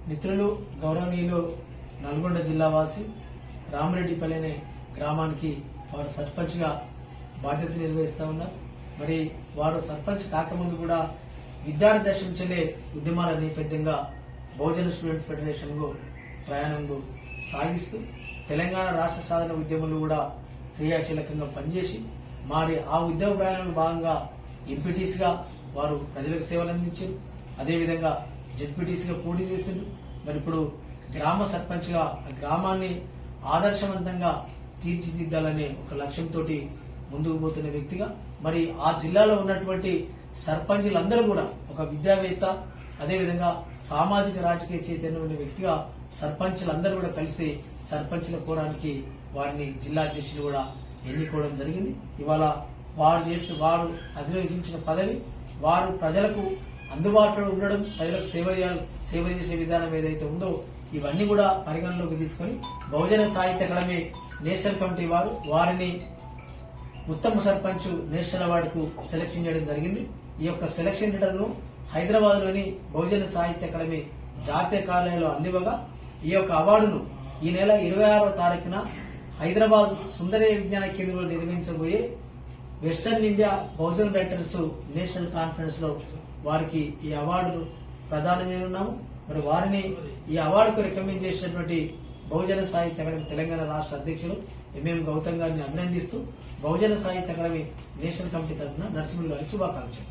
మిత్రులు గౌరవనీయులు నల్గొండ జిల్లా వాసి రామరెడ్డిపల్లి అనే గ్రామానికి వారు సర్పంచ్గా బాధ్యత నిర్వహిస్తూ ఉన్నారు. మరి వారు సర్పంచ్ కాకముందు కూడా విద్యార్థి దశ నుంచే ఉద్యమాల నేపథ్యంగా బహుజన స్టూడెంట్ ఫెడరేషన్ కు ప్రయాణంలో సాగిస్తూ తెలంగాణ రాష్ట్ర సాధన ఉద్యమంలో కూడా క్రియాశీలకంగా పనిచేసి మరి ఆ ఉద్యమ ప్రయాణంలో భాగంగా ఎంపీటీసీగా వారు ప్రజలకు సేవలు అందించారు. అదేవిధంగా జెడ్పీటీసీగా పోటీ చేసిండ్రు. మరి ఇప్పుడు గ్రామ సర్పంచ్గా ఆ గ్రామాన్ని ఆదర్శవంతంగా తీర్చిదిద్దాలనే ఒక లక్ష్యంతో ముందుకు పోతున్న వ్యక్తిగా మరి ఆ జిల్లాలో ఉన్నటువంటి సర్పంచులందరూ కూడా ఒక విద్యావేత్త, అదేవిధంగా సామాజిక రాజకీయ చైతన్యం ఉన్న వ్యక్తిగా సర్పంచులందరూ కూడా కలిసి సర్పంచుల కోరానికి వారిని జిల్లా అధ్యక్షులు కూడా ఎన్నుకోవడం జరిగింది. ఇవాళ వారు అధిరోహించిన పదవి, వారు ప్రజలకు అందుబాటులో ఉండడం, ప్రజలకు సేవ చేసే విధానం ఏదైతే ఉందో ఇవన్నీ కూడా పరిగణలోకి తీసుకుని బహుజన సాహిత్య అకాడమీ నేషనల్ కమిటీ వారిని ఉత్తమ సర్పంచ్ నేషనల్ అవార్డుకు సెలక్షన్ చేయడం జరిగింది. ఈ యొక్క సెలక్షన్ లెటర్ ను హైదరాబాద్ లోని బహుజన సాహిత్య అకాడమీ జాతీయ కార్యాలయంలో అందివ్వగా ఈ యొక్క అవార్డును ఈ నెల 26వ తారీఖున హైదరాబాద్ సుందరయ్య విజ్ఞాన కేంద్రంలో నిర్వహించబోయే వెస్టర్న్ ఇండియా బహుజన రైటర్స్ నేషనల్ కాన్ఫరెన్స్ లో వారికి ఈ అవార్డును ప్రదానం చేయనున్నాము. మరి వారిని ఈ అవార్డుకు రికమెండ్ చేసినటువంటి బహుజన సాహిత్య అకాడమీ తెలంగాణ రాష్ట్ర అధ్యక్షులు ఎంఎం గౌతమ్ గారిని అభినందిస్తూ బహుజన సాహిత్య అకాడమీ నేషనల్ కమిటీ తరఫున నరసింహులు గారి శుభాకాంక్షలు.